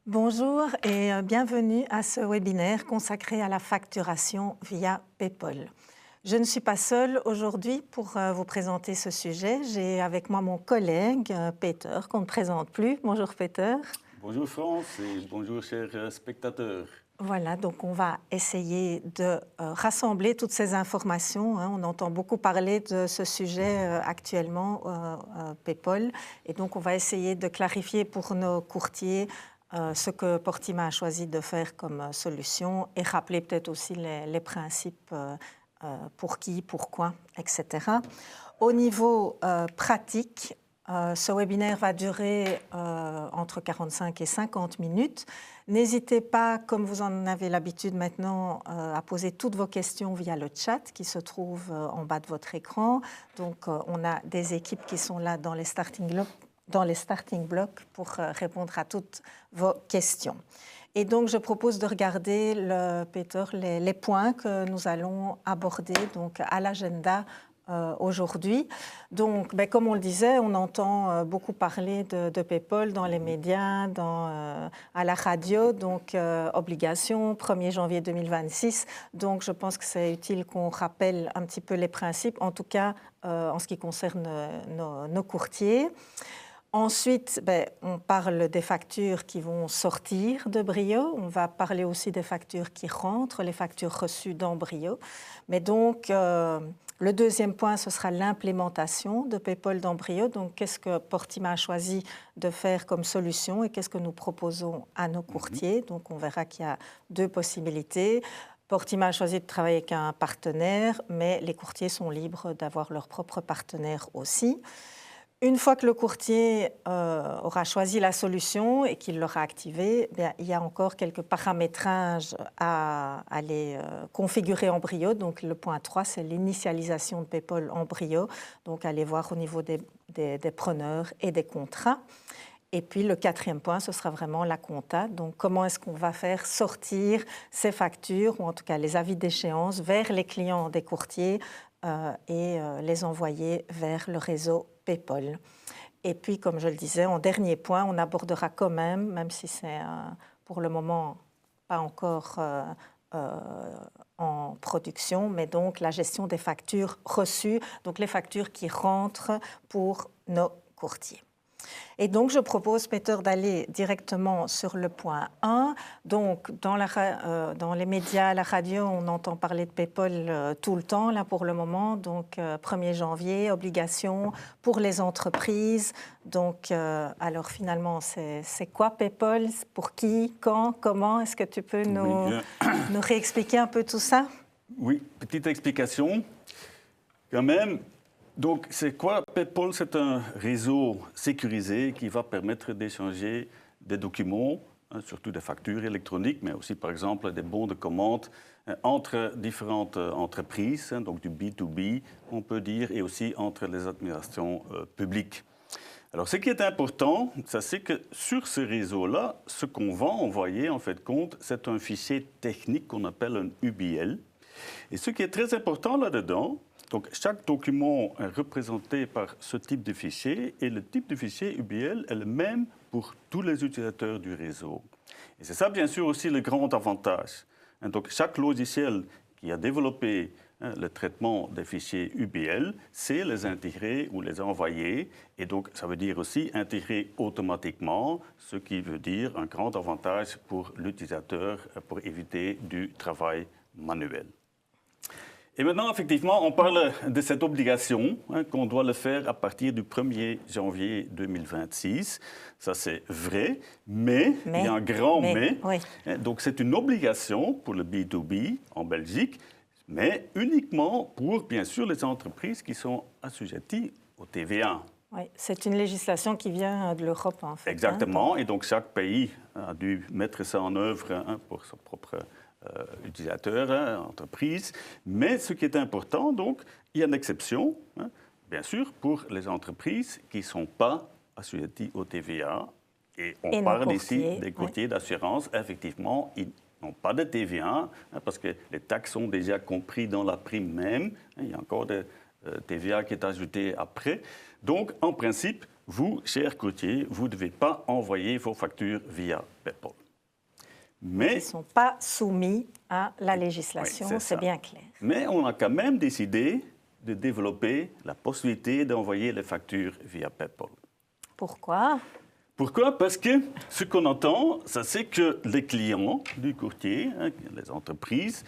Bonjour et bienvenue à ce webinaire consacré à la facturation via PayPal. Je ne suis pas seule aujourd'hui pour vous présenter ce sujet. J'ai avec moi mon collègue Peter, qu'on ne présente plus. Bonjour Peter. Bonjour France et bonjour chers spectateurs. Voilà, donc on va essayer de rassembler toutes ces informations. On entend beaucoup parler de ce sujet actuellement, PayPal, et donc on va essayer de clarifier pour nos courtiers ce que Portima a choisi de faire comme solution et rappeler peut-être aussi les principes pour qui, pourquoi, etc. Au niveau pratique, ce webinaire va durer entre 45 et 50 minutes. N'hésitez pas, comme vous en avez l'habitude maintenant, à poser toutes vos questions via le chat qui se trouve en bas de votre écran. Donc, on a des équipes qui sont là dans les starting blocks pour répondre à toutes vos questions. Et donc, je propose de regarder, Peter, les points que nous allons aborder donc, à l'agenda aujourd'hui. Donc, comme on le disait, on entend beaucoup parler de PayPal dans les médias, à la radio, donc obligation, 1er janvier 2026. Donc, je pense que c'est utile qu'on rappelle un petit peu les principes, en tout cas en ce qui concerne nos courtiers. Ensuite, on parle des factures qui vont sortir de Brio. On va parler aussi des factures qui rentrent, les factures reçues dans Brio. Mais donc, le deuxième point, ce sera l'implémentation de PayPal dans Brio. Donc, qu'est-ce que Portima a choisi de faire comme solution et qu'est-ce que nous proposons à nos courtiers? Donc, on verra qu'il y a deux possibilités. Portima a choisi de travailler avec un partenaire, mais les courtiers sont libres d'avoir leur propre partenaire aussi. Une fois que le courtier aura choisi la solution et qu'il l'aura activée, il y a encore quelques paramétrages à aller configurer en Brio. Donc, le point 3, c'est l'initialisation de PayPal en Brio. Donc, allez voir au niveau des preneurs et des contrats. Et puis, le quatrième point, ce sera vraiment la compta. Donc, comment est-ce qu'on va faire sortir ces factures, ou en tout cas les avis d'échéance, vers les clients des courtiers et les envoyer vers le réseau PayPal. Et puis, comme je le disais, en dernier point, on abordera quand même si c'est pour le moment pas encore en production, mais donc la gestion des factures reçues, donc les factures qui rentrent pour nos courtiers. Et donc, je propose, Peter, d'aller directement sur le point 1. Donc, dans les médias, la radio, on entend parler de PayPal tout le temps, là, pour le moment. Donc, 1er janvier, obligation pour les entreprises. Donc, alors, finalement, c'est quoi PayPal? Pour qui? Quand? Comment? Est-ce que tu peux nous réexpliquer un peu tout ça? Oui, petite explication. Quand même, donc, c'est quoi PayPal? C'est un réseau sécurisé qui va permettre d'échanger des documents, surtout des factures électroniques, mais aussi, par exemple, des bons de commande entre différentes entreprises, donc du B2B, on peut dire, et aussi entre les administrations publiques. Alors, ce qui est important, c'est que sur ce réseau-là, ce qu'on va envoyer, en fait, compte, c'est un fichier technique qu'on appelle un UBL. Et ce qui est très important là-dedans, donc, chaque document est représenté par ce type de fichier et le type de fichier UBL est le même pour tous les utilisateurs du réseau. Et c'est ça, bien sûr, aussi le grand avantage. Donc, chaque logiciel qui a développé le traitement des fichiers UBL sait les intégrer ou les envoyer. Et donc, ça veut dire aussi intégrer automatiquement, ce qui veut dire un grand avantage pour l'utilisateur pour éviter du travail manuel. Et maintenant, effectivement, on parle de cette obligation qu'on doit le faire à partir du 1er janvier 2026. Ça, c'est vrai, mais il y a un grand mais. Oui. Donc, c'est une obligation pour le B2B en Belgique, mais uniquement pour, bien sûr, les entreprises qui sont assujetties au TVA. Oui, c'est une législation qui vient de l'Europe, en fait. Exactement, et donc chaque pays a dû mettre ça en œuvre pour son propre utilisateurs, entreprises. Mais ce qui est important, donc, il y a une exception, bien sûr, pour les entreprises qui ne sont pas assujetties au TVA. Et on parle ici des courtiers d'assurance. Effectivement, ils n'ont pas de TVA parce que les taxes sont déjà comprises dans la prime même. Il y a encore de TVA qui est ajoutée après. Donc, en principe, vous, chers courtiers, vous ne devez pas envoyer vos factures via PayPal. Mais ils ne sont pas soumis à la législation, oui, c'est bien clair. Mais on a quand même décidé de développer la possibilité d'envoyer les factures via PayPal. Pourquoi? Pourquoi? Parce que ce qu'on entend, c'est que les clients du courtier, les entreprises,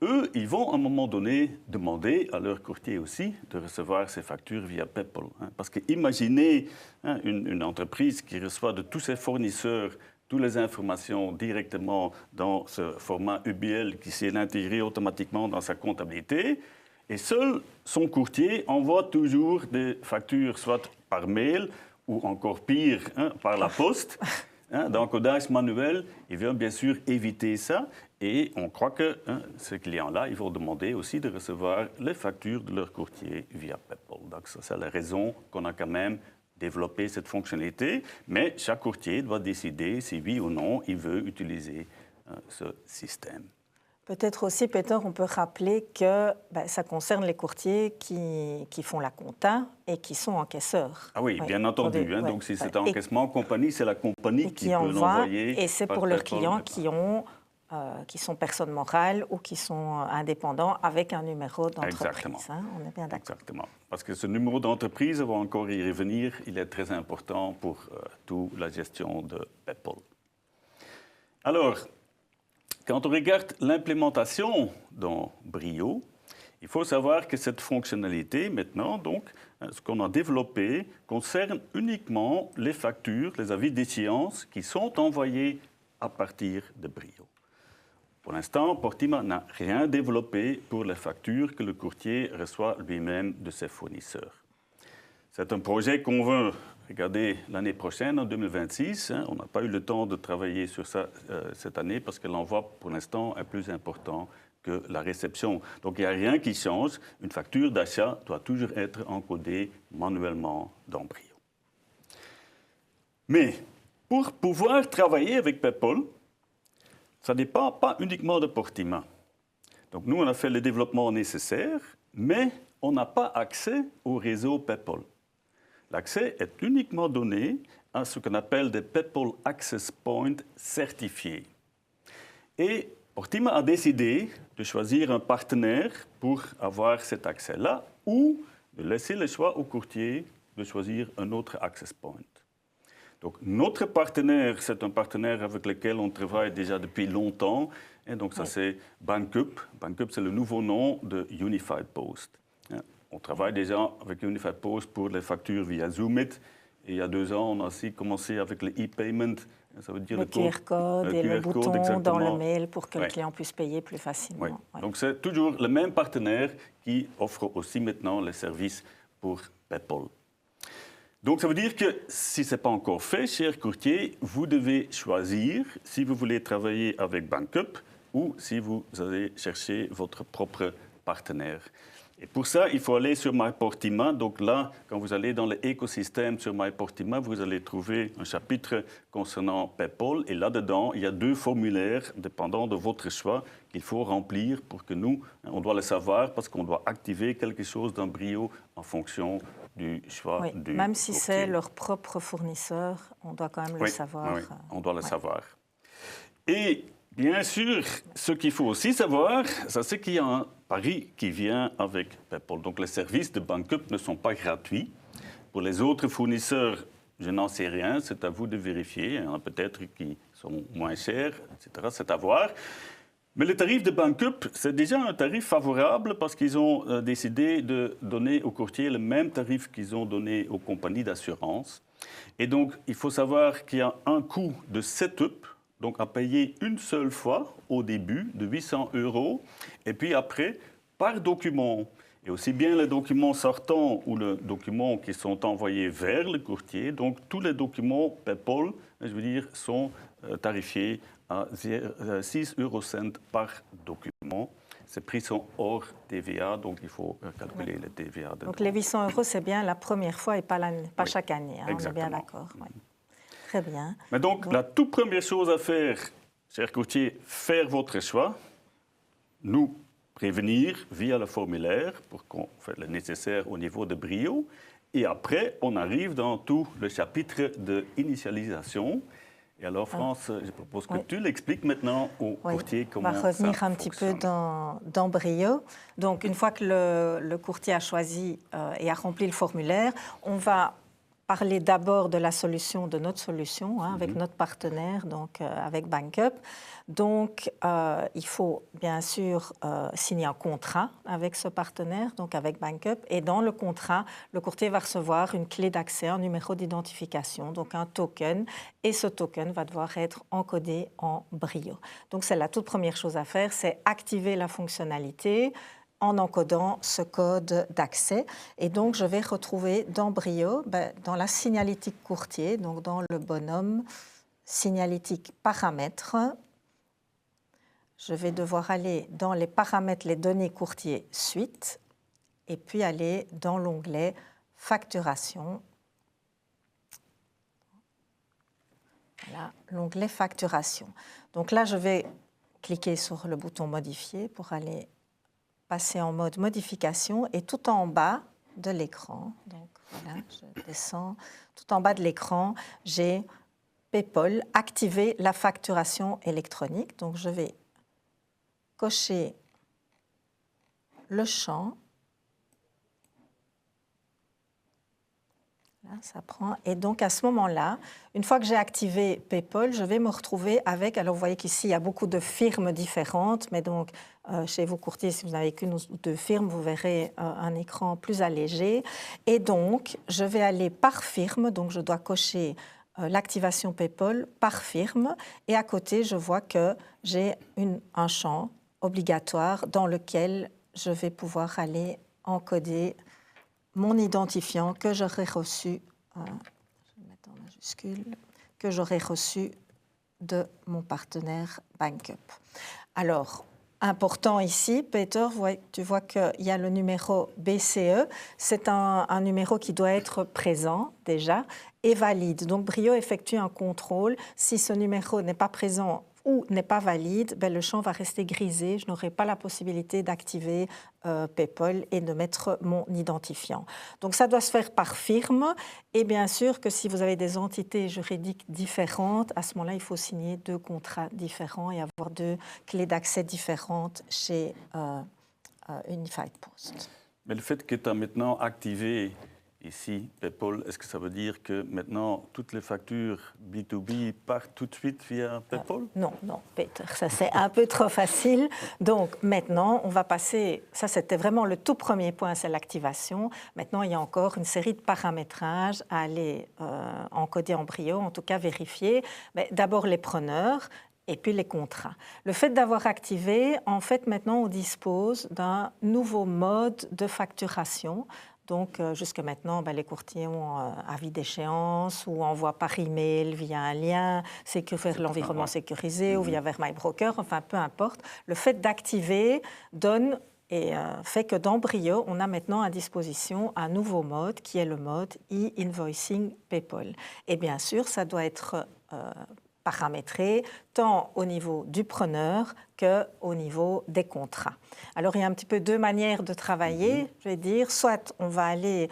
eux, ils vont à un moment donné demander à leur courtier aussi de recevoir ces factures via PayPal. Parce que imaginez une entreprise qui reçoit de tous ses fournisseurs toutes les informations directement dans ce format UBL qui s'est intégré automatiquement dans sa comptabilité. Et seul son courtier envoie toujours des factures, soit par mail ou encore pire, par la poste. D'encodage manuel, il veut bien sûr éviter ça. Et on croit que ces clients-là, ils vont demander aussi de recevoir les factures de leur courtier via PayPal. Donc ça, c'est la raison qu'on a quand même développé cette fonctionnalité. Mais chaque courtier doit décider si oui ou non il veut utiliser ce système. Peut-être aussi, Peter, on peut rappeler que ça concerne les courtiers qui font la compta et qui sont encaisseurs. Ah oui, bien entendu. Donc, si c'est un encaissement en compagnie, c'est la compagnie qui peut l'envoyer. Et c'est pour leurs clients qui sont personnes morales ou qui sont indépendants avec un numéro d'entreprise. Exactement. On est bien d'accord. Exactement. Parce que ce numéro d'entreprise, on va encore y revenir, il est très important pour toute la gestion de PayPal. Alors, quand on regarde l'implémentation dans Brio, il faut savoir que cette fonctionnalité, maintenant, donc, ce qu'on a développé, concerne uniquement les factures, les avis d'échéance qui sont envoyés à partir de Brio. Pour l'instant, Portima n'a rien développé pour les factures que le courtier reçoit lui-même de ses fournisseurs. C'est un projet qu'on veut regarder l'année prochaine, en 2026. On n'a pas eu le temps de travailler sur ça cette année parce que l'envoi, pour l'instant, est plus important que la réception. Donc, il n'y a rien qui change. Une facture d'achat doit toujours être encodée manuellement dans Brio. Mais pour pouvoir travailler avec PayPal, ça ne dépend pas uniquement de Portima. Donc, nous, on a fait le développement nécessaire, mais on n'a pas accès au réseau PayPal. L'accès est uniquement donné à ce qu'on appelle des PayPal Access Points certifiés. Et Portima a décidé de choisir un partenaire pour avoir cet accès-là ou de laisser le choix au courtier de choisir un autre Access Point. Donc, notre partenaire, c'est un partenaire avec lequel on travaille déjà depuis longtemps. Et donc, ça, c'est Bankup. Bankup, c'est le nouveau nom de Unified Post. On travaille déjà avec Unified Post pour les factures via Zoomit. Et il y a 2 ans, on a aussi commencé avec le e-payment. Ça veut dire le QR code et le bouton dans le mail pour que le client puisse payer plus facilement. Donc, c'est toujours le même partenaire qui offre aussi maintenant les services pour PayPal. Donc, ça veut dire que si ce n'est pas encore fait, chers courtiers, vous devez choisir si vous voulez travailler avec Bankup ou si vous allez chercher votre propre partenaire. Et pour ça, il faut aller sur MyPortima. Donc là, quand vous allez dans l'écosystème sur MyPortima, vous allez trouver un chapitre concernant PayPal. Et là-dedans, il y a 2 formulaires dépendant de votre choix qu'il faut remplir pour que nous, on doit le savoir parce qu'on doit activer quelque chose dans Brio en fonction du choix du même si courtier. c'est leur propre fournisseur, on doit quand même le savoir. Oui, on doit le savoir. Et bien sûr, ce qu'il faut aussi savoir, c'est qu'il y a un pari qui vient avec PayPal. Donc, les services de Bankup ne sont pas gratuits. Pour les autres fournisseurs, je n'en sais rien, c'est à vous de vérifier. Il y en a peut-être qui sont moins chers, etc. C'est à voir. Mais le tarif de Bankup, c'est déjà un tarif favorable parce qu'ils ont décidé de donner aux courtiers le même tarif qu'ils ont donné aux compagnies d'assurance. Et donc, il faut savoir qu'il y a un coût de setup, donc à payer une seule fois au début de 800 €, et puis après, par document. Et aussi bien les documents sortants ou les documents qui sont envoyés vers le courtier. Donc, tous les documents PayPal, je veux dire, sont tarifiés à 6 € par document. Ces prix sont hors TVA, donc il faut calculer le TVA. Donc, les 800 €, c'est bien la première fois et pas chaque année. On est bien d'accord. Très bien. Mais donc, la toute première chose à faire, chers courtiers, faire votre choix, nous prévenir via le formulaire pour qu'on fasse le nécessaire au niveau de Brio. Et après, on arrive dans tout le chapitre de initialisation. Et alors, France, je propose que tu l'expliques maintenant aux courtiers comment ça fonctionne. On va revenir un petit peu dans Brio. Donc, une fois que le courtier a choisi et a rempli le formulaire, on va parler d'abord de la solution, de notre solution, avec notre partenaire, donc avec BankUp. Donc, il faut bien sûr signer un contrat avec ce partenaire, donc avec BankUp. Et dans le contrat, le courtier va recevoir une clé d'accès, un numéro d'identification, donc un token. Et ce token va devoir être encodé en Brio. Donc, c'est la toute première chose à faire, c'est activer la fonctionnalité en encodant ce code d'accès. Et donc, je vais retrouver dans Brio, dans la signalétique courtier, donc dans le bonhomme signalétique paramètres, je vais devoir aller dans les paramètres, les données courtier suite, et puis aller dans l'onglet facturation. Voilà, l'onglet facturation. Donc là, je vais cliquer sur le bouton modifier pour aller passer en mode modification et tout en bas de l'écran, donc voilà, je descends, tout en bas de l'écran, j'ai PayPal, activer la facturation électronique. Donc je vais cocher le champ. Là, ça prend. Et donc, à ce moment-là, une fois que j'ai activé PayPal, je vais me retrouver avec... Alors, vous voyez qu'ici, il y a beaucoup de firmes différentes, mais donc, chez vos courtiers, si vous n'avez qu'une ou deux firmes, vous verrez un écran plus allégé. Et donc, je vais aller par firme. Donc, je dois cocher l'activation PayPal par firme. Et à côté, je vois que j'ai un champ obligatoire dans lequel je vais pouvoir aller encoder mon identifiant que j'aurai reçu, je vais mettre en majuscule, que j'aurai reçu de mon partenaire BankUp. Alors, important ici, Peter, tu vois qu'il y a le numéro BCE. C'est un numéro qui doit être présent déjà et valide. Donc, Brio effectue un contrôle. Si ce numéro n'est pas présent ou n'est pas valide, le champ va rester grisé. Je n'aurai pas la possibilité d'activer PayPal et de mettre mon identifiant. Donc, ça doit se faire par firme. Et bien sûr que si vous avez des entités juridiques différentes, à ce moment-là, il faut signer 2 contrats différents et avoir 2 clés d'accès différentes chez Unified Post. Mais le fait que tu as maintenant activé ici, PayPal, est-ce que ça veut dire que maintenant, toutes les factures B2B partent tout de suite via PayPal? Non, Peter, ça c'est un peu trop facile. Donc maintenant, on va passer, ça c'était vraiment le tout premier point, c'est l'activation. Maintenant, il y a encore une série de paramétrages à aller encoder en Brio, en tout cas vérifier. D'abord les preneurs, et puis les contrats. Le fait d'avoir activé, en fait, maintenant, on dispose d'un nouveau mode de facturation. Donc, jusque maintenant, les courtiers ont avis d'échéance ou envoient par email via un lien vers l'environnement sécurisé ou via vers MyBroker, enfin, peu importe. Le fait d'activer donne et fait que dans Brio, on a maintenant à disposition un nouveau mode qui est le mode e-invoicing PayPal. Et bien sûr, ça doit être paramétré tant au niveau du preneur qu'au niveau des contrats. Alors, il y a un petit peu 2 manières de travailler, je vais dire. Soit on va aller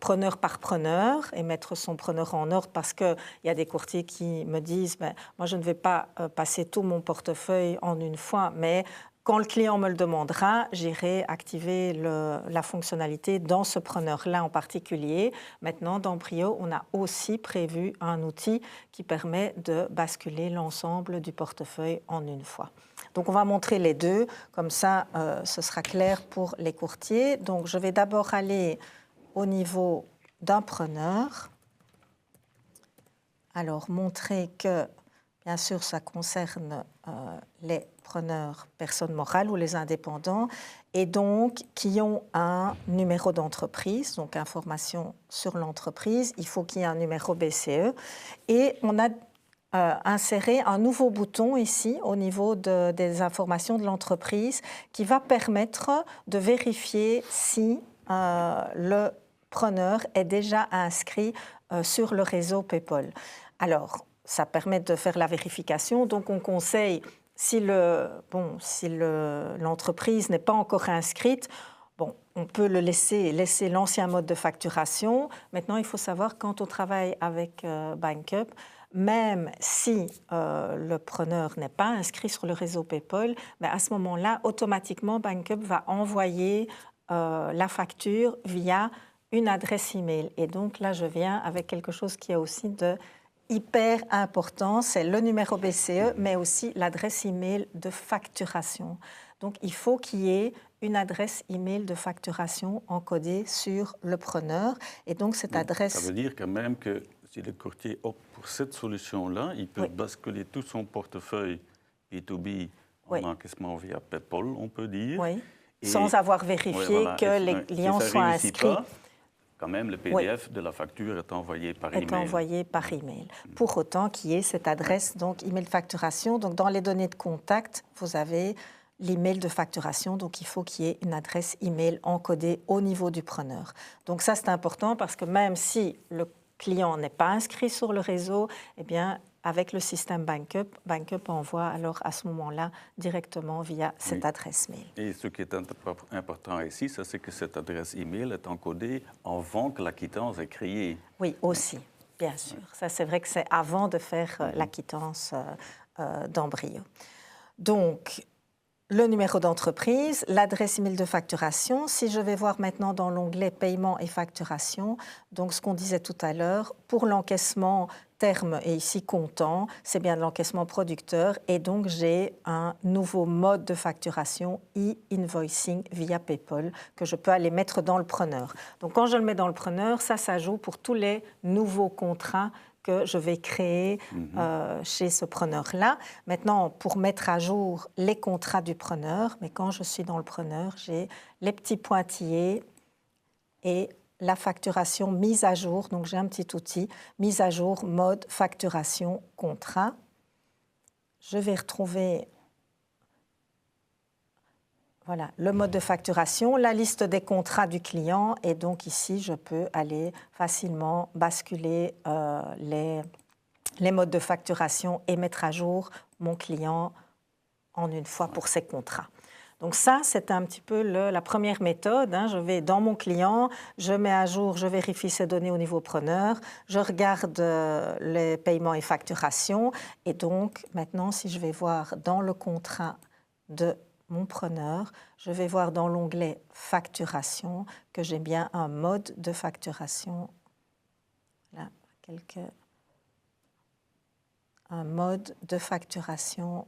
preneur par preneur et mettre son preneur en ordre parce qu'il y a des courtiers qui me disent moi, je ne vais pas passer tout mon portefeuille en une fois, mais quand le client me le demandera, j'irai activer la fonctionnalité dans ce preneur-là en particulier. Maintenant, dans Brio, on a aussi prévu un outil qui permet de basculer l'ensemble du portefeuille en une fois. Donc, on va montrer les 2, comme ça, ce sera clair pour les courtiers. Donc, je vais d'abord aller au niveau d'un preneur. Alors, montrer que, bien sûr, ça concerne les preneurs personnes morales ou les indépendants, et donc qui ont un numéro d'entreprise, donc information sur l'entreprise. Il faut qu'il y ait un numéro BCE. Et on a inséré un nouveau bouton ici au niveau des informations de l'entreprise qui va permettre de vérifier si le preneur est déjà inscrit sur le réseau PayPal. Alors, ça permet de faire la vérification. Donc, on conseille, si l'entreprise n'est pas encore inscrite, Bon, on peut le laisser l'ancien mode de facturation. Maintenant, il faut savoir, quand on travaille avec BankUp, même si le preneur n'est pas inscrit sur le réseau PayPal, mais à ce moment-là, automatiquement, BankUp va envoyer la facture via une adresse email. Et donc là, je viens avec quelque chose qui est aussi de hyper important, c'est le numéro BCE, mais aussi l'adresse email de facturation. Donc, il faut qu'il y ait une adresse email de facturation encodée sur le preneur. Et donc, cette adresse... Ça veut dire quand même que si le courtier opte pour cette solution-là, il peut basculer tout son portefeuille B2B en encaissement via PayPal, on peut dire. Oui, sans avoir vérifié que les clients soient inscrits. Quand même, le PDF de la facture est envoyé par email. Est envoyé par email. Pour autant qu'il y ait cette adresse, donc email de facturation. Donc, dans les données de contact, vous avez l'email de facturation. Donc, il faut qu'il y ait une adresse email encodée au niveau du preneur. Donc, ça, c'est important parce que même si le client n'est pas inscrit sur le réseau, eh bien, avec le système BankUp, BankUp envoie alors à ce moment-là directement via cette adresse mail. Et ce qui est important ici, c'est que cette adresse email est encodée avant que la quittance est créée. Oui, aussi, bien sûr. Ça, c'est vrai que c'est avant de faire la quittance d'Embrio. Donc, le numéro d'entreprise, l'adresse email de facturation. Si je vais voir maintenant dans l'onglet paiement et facturation, donc ce qu'on disait tout à l'heure, pour l'encaissement terme et ici comptant, c'est bien de l'encaissement producteur et donc j'ai un nouveau mode de facturation e-invoicing via PayPal que je peux aller mettre dans le preneur. Donc quand je le mets dans le preneur, ça joue pour tous les nouveaux contrats que je vais créer chez ce preneur-là. Maintenant, pour mettre à jour les contrats du preneur, mais quand je suis dans le preneur, j'ai les petits pointillés et la facturation mise à jour. Donc, j'ai un petit outil, mise à jour, mode, facturation, contrat. Je vais retrouver voilà, le mode de facturation, la liste des contrats du client. Et donc, ici, je peux aller facilement basculer les modes de facturation et mettre à jour mon client en une fois pour ses contrats. Donc ça, c'est un petit peu la première méthode. Je vais dans mon client, je mets à jour, je vérifie ces données au niveau preneur, je regarde les paiements et facturations. Et donc, maintenant, si je vais voir dans le contrat de mon preneur, je vais voir dans l'onglet facturation que j'ai bien un mode de facturation. Là, un mode de facturation.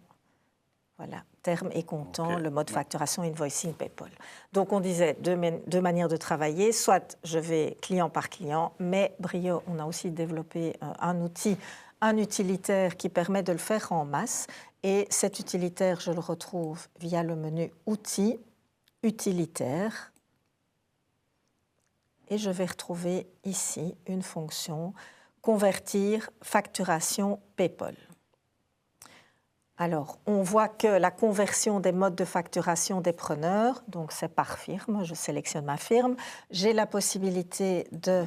Voilà, terme et comptant, le mode facturation, invoicing, PayPal. Donc, on disait deux manières de travailler. Soit je vais client par client, mais Brio, on a aussi développé un outil, un utilitaire qui permet de le faire en masse. Et cet utilitaire, je le retrouve via le menu Outils, Utilitaire. Et je vais retrouver ici une fonction Convertir facturation PayPal. Alors, on voit que la conversion des modes de facturation des preneurs, donc c'est par firme, je sélectionne ma firme, j'ai la possibilité de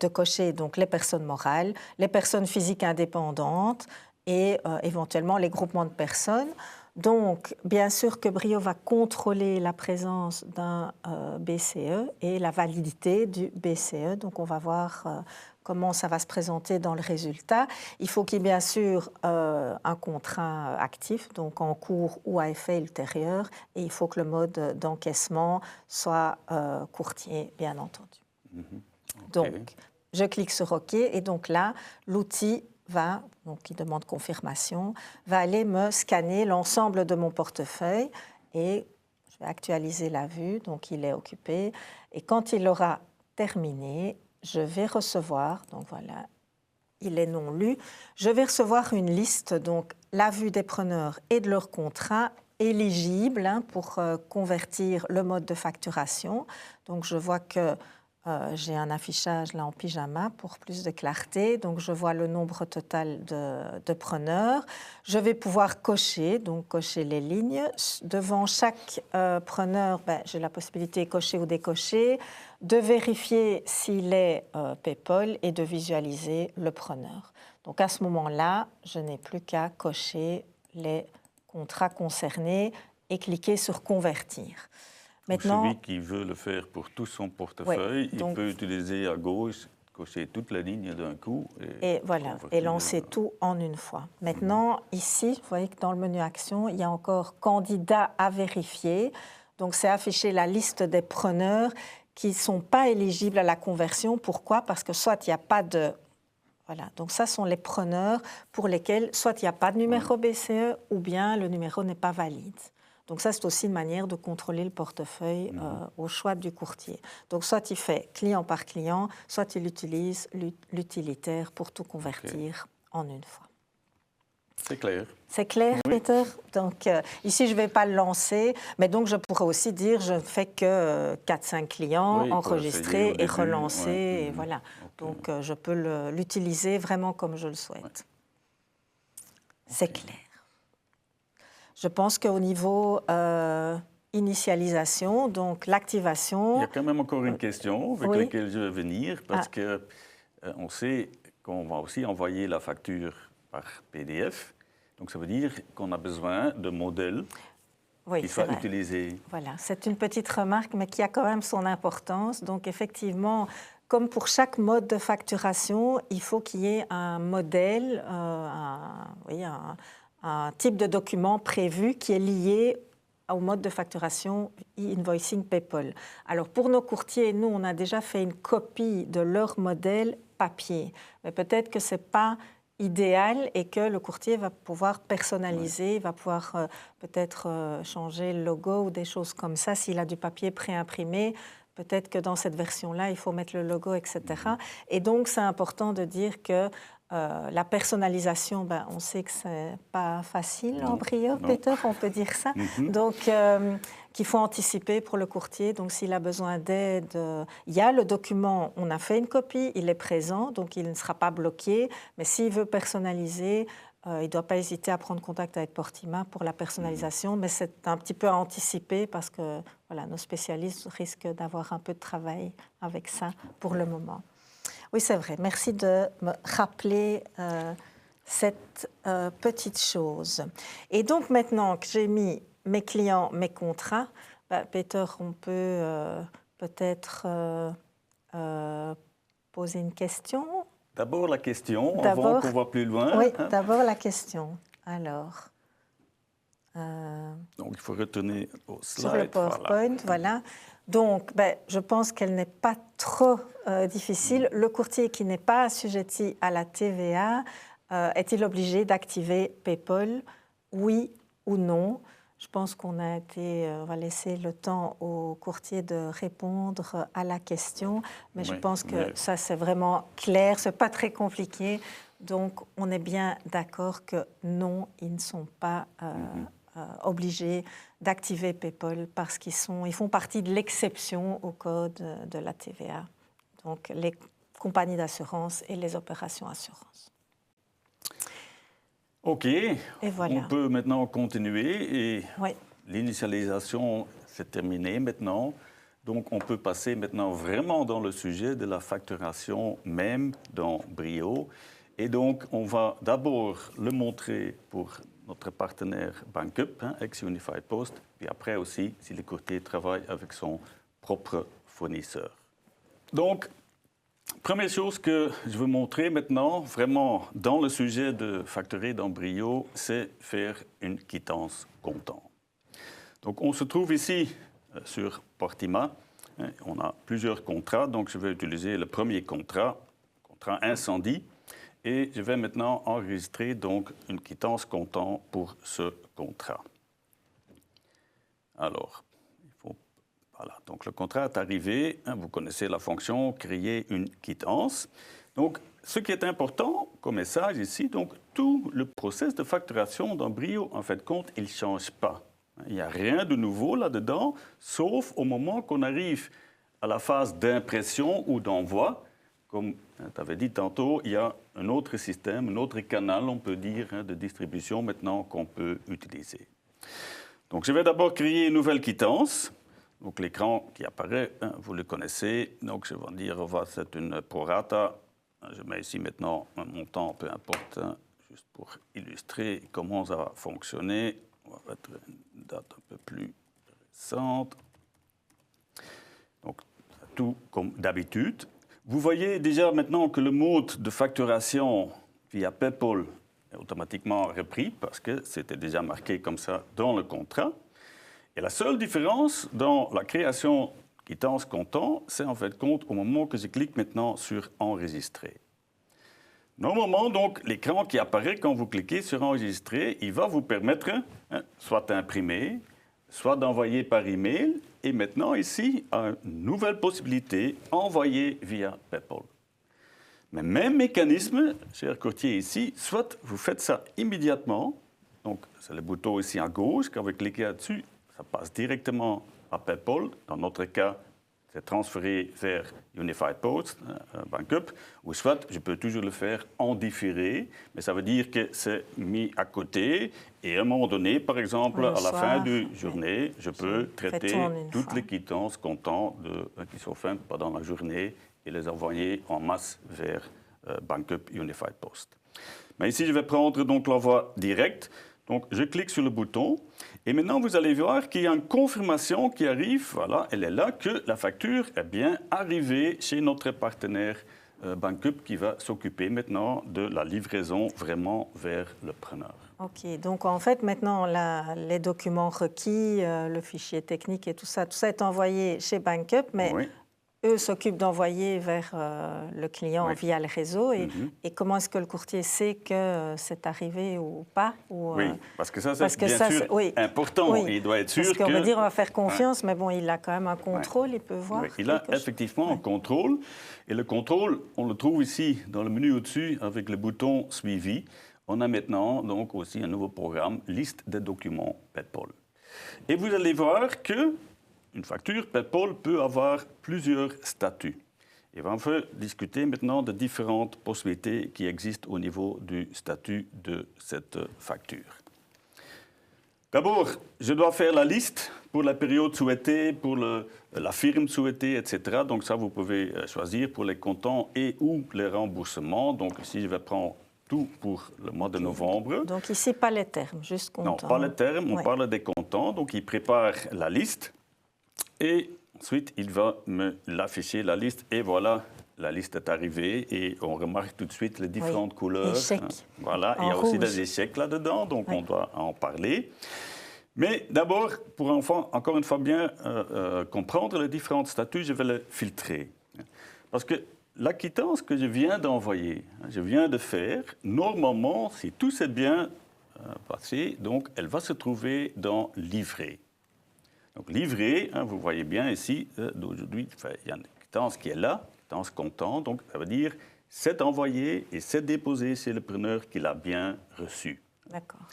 cocher donc les personnes morales, les personnes physiques indépendantes et éventuellement les groupements de personnes. Donc, bien sûr que Brio va contrôler la présence d'un BCE et la validité du BCE. Donc, on va voir comment ça va se présenter dans le résultat. Il faut qu'il y ait bien sûr un contrat actif, donc en cours ou à effet ultérieur, et il faut que le mode d'encaissement soit courtier, bien entendu. Donc, je clique sur OK, et donc là, l'outil donc qui demande confirmation, va aller me scanner l'ensemble de mon portefeuille et je vais actualiser la vue, donc il est occupé. Et quand il aura terminé, je vais recevoir, donc voilà, il est non lu, je vais recevoir une liste, donc la vue des preneurs et de leurs contrats éligibles pour convertir le mode de facturation. Donc je vois que j'ai un affichage là en pyjama pour plus de clarté. Donc, je vois le nombre total de preneurs. Je vais pouvoir cocher les lignes. Devant chaque preneur, j'ai la possibilité de cocher ou décocher, de vérifier s'il est PayPal et de visualiser le preneur. Donc, à ce moment-là, je n'ai plus qu'à cocher les contrats concernés et cliquer sur « Convertir ». Maintenant, celui qui veut le faire pour tout son portefeuille, il peut utiliser à gauche, cocher toute la ligne d'un coup. Et voilà, et lancer tout en une fois. Maintenant, ici, vous voyez que dans le menu Action, il y a encore Candidats à vérifier. Donc, c'est afficher la liste des preneurs qui ne sont pas éligibles à la conversion. Pourquoi? Parce que soit il n'y a pas de... Voilà, donc ça sont les preneurs pour lesquels soit il n'y a pas de numéro BCE ou bien le numéro n'est pas valide. Donc ça, c'est aussi une manière de contrôler le portefeuille au choix du courtier. Donc soit il fait client par client, soit il utilise l'utilitaire pour tout convertir en une fois. C'est clair. C'est clair, oui. Peter? Donc ici, je ne vais pas le lancer, mais donc je pourrais aussi dire je ne fais que 4-5 clients, enregistrer et relancer, et voilà. Okay. Donc je peux l'utiliser vraiment comme je le souhaite. Okay. C'est clair. Je pense qu'au niveau initialisation, donc l'activation... Il y a quand même encore une question avec laquelle je vais venir, parce qu'on sait qu'on va aussi envoyer la facture par PDF. Donc ça veut dire qu'on a besoin de modèles qui soient utilisés. Voilà, c'est une petite remarque, mais qui a quand même son importance. Donc effectivement, comme pour chaque mode de facturation, il faut qu'il y ait un modèle, un type de document prévu qui est lié au mode de facturation e-invoicing PayPal. Alors pour nos courtiers, nous, on a déjà fait une copie de leur modèle papier. Mais peut-être que ce n'est pas idéal et que le courtier va pouvoir personnaliser, va pouvoir peut-être changer le logo ou des choses comme ça. S'il a du papier préimprimé, peut-être que dans cette version-là, il faut mettre le logo, etc. Et donc, c'est important de dire que la personnalisation, on sait que ce n'est pas facile en Brio, Peter, on peut dire ça. Donc, qu'il faut anticiper pour le courtier. Donc, s'il a besoin d'aide, il y a le document, on a fait une copie, il est présent, donc il ne sera pas bloqué. Mais s'il veut personnaliser, il ne doit pas hésiter à prendre contact avec Portima pour la personnalisation. Mais c'est un petit peu à anticiper parce que voilà, nos spécialistes risquent d'avoir un peu de travail avec ça pour le moment. Oui, c'est vrai. Merci de me rappeler cette petite chose. Et donc, maintenant que j'ai mis mes clients, mes contrats, Peter, on peut peut-être poser une question. D'abord la question, avant qu'on va plus loin. Oui, d'abord la question. Alors... Donc, il faut retourner au slide. Sur le PowerPoint, voilà. Donc, je pense qu'elle n'est pas trop difficile. Le courtier qui n'est pas assujetti à la TVA, est-il obligé d'activer PayPal? Oui ou non? Je pense on va laisser le temps au courtier de répondre à la question. Mais je pense que ça, c'est vraiment clair. Ce n'est pas très compliqué. Donc, on est bien d'accord que non, ils ne sont pas... obligés d'activer PayPal parce qu'ils font partie de l'exception au code de la TVA. Donc, les compagnies d'assurance et les opérations assurance. OK. Et voilà. On peut maintenant continuer. Et l'initialisation, c'est terminé maintenant. Donc, on peut passer maintenant vraiment dans le sujet de la facturation même dans Brio. Et donc, on va d'abord le montrer pour notre partenaire BankUp, ex-Unified Post, puis après aussi si le courtier travaille avec son propre fournisseur. Donc, première chose que je veux montrer maintenant, vraiment dans le sujet de facturer dans Brio, c'est faire une quittance comptant. Donc, on se trouve ici sur Portima. On a plusieurs contrats, donc je vais utiliser le premier contrat incendie. Et je vais maintenant enregistrer donc une quittance comptant pour ce contrat. Alors, voilà, donc le contrat est arrivé. Vous connaissez la fonction créer une quittance. Donc, ce qui est important comme message ici, donc tout le processus de facturation dans Brio, en fait, compte, il ne change pas. Il n'y a rien de nouveau là-dedans, sauf au moment qu'on arrive à la phase d'impression ou d'envoi. Comme tu avais dit tantôt, il y a un autre système, un autre canal, on peut dire, de distribution maintenant qu'on peut utiliser. Donc, je vais d'abord créer une nouvelle quittance. Donc, l'écran qui apparaît, vous le connaissez. Donc, je vais dire, c'est une prorata. Je mets ici maintenant un montant, peu importe, juste pour illustrer comment ça va fonctionner. On va mettre une date un peu plus récente. Donc, tout comme d'habitude. Vous voyez déjà maintenant que le mode de facturation via PayPal est automatiquement repris parce que c'était déjà marqué comme ça dans le contrat. Et la seule différence dans la création quittance comptant, c'est en fait compte au moment que je clique maintenant sur enregistrer. Normalement, donc, l'écran qui apparaît quand vous cliquez sur enregistrer, il va vous permettre soit d'imprimer, soit d'envoyer par email. Et maintenant, ici, une nouvelle possibilité, envoyer via PayPal. Mais même mécanisme, cher courtier ici, soit vous faites ça immédiatement, donc c'est le bouton ici à gauche, quand vous cliquez là-dessus, ça passe directement à PayPal. Dans notre cas, c'est transféré vers Unified Post, Bankup, ou soit je peux toujours le faire en différé, mais ça veut dire que c'est mis à côté et à un moment donné, par exemple, à la fin de la journée, je peux traiter toutes les quittances comptant qui sont faites pendant la journée et les envoyer en masse vers Bankup Unified Post. Mais ici, je vais prendre donc l'envoi direct. Donc, je clique sur le bouton et maintenant, vous allez voir qu'il y a une confirmation qui arrive. Voilà, elle est là, que la facture est bien arrivée chez notre partenaire Bankup qui va s'occuper maintenant de la livraison vraiment vers le preneur. OK, donc en fait, maintenant, les documents requis, le fichier technique et tout ça est envoyé chez Bankup, mais oui. Eux s'occupent d'envoyer vers le client via le réseau. Et comment est-ce que le courtier sait que c'est arrivé ou pas Oui, parce que ça, c'est bien sûr important. Oui. Il doit être sûr parce qu'on va dire on va faire confiance, mais bon, il a quand même un contrôle, il peut voir. Oui, il a effectivement un contrôle. Et le contrôle, on le trouve ici dans le menu au-dessus avec le bouton « Suivi ». On a maintenant donc aussi un nouveau programme, liste des documents PayPal. Et vous allez voir que une facture PayPal peut avoir plusieurs statuts. Et on va discuter maintenant de différentes possibilités qui existent au niveau du statut de cette facture. D'abord, je dois faire la liste pour la période souhaitée, pour la firme souhaitée, etc. Donc ça, vous pouvez choisir pour les comptants et ou les remboursements. Donc ici, je vais prendre tout pour le mois de novembre. Donc ici, pas les termes, juste comptants. Non, pas les termes, on parle des comptants. Donc il prépare la liste. Et ensuite, il va me l'afficher, la liste. Et voilà, la liste est arrivée. Et on remarque tout de suite les différentes couleurs. Échecs. Voilà, il y a aussi des échecs là-dedans, donc on doit en parler. Mais d'abord, pour encore une fois bien comprendre les différents statuts, je vais les filtrer. Parce que la quittance que je viens d'envoyer, je viens de faire, normalement, si tout s'est bien passé, donc elle va se trouver dans livrer. Donc, livré, vous voyez bien ici, d'aujourd'hui, il y a une quittance qui est là, quittance comptant, donc ça veut dire c'est envoyé et c'est déposé chez le preneur qui l'a bien reçu. D'accord.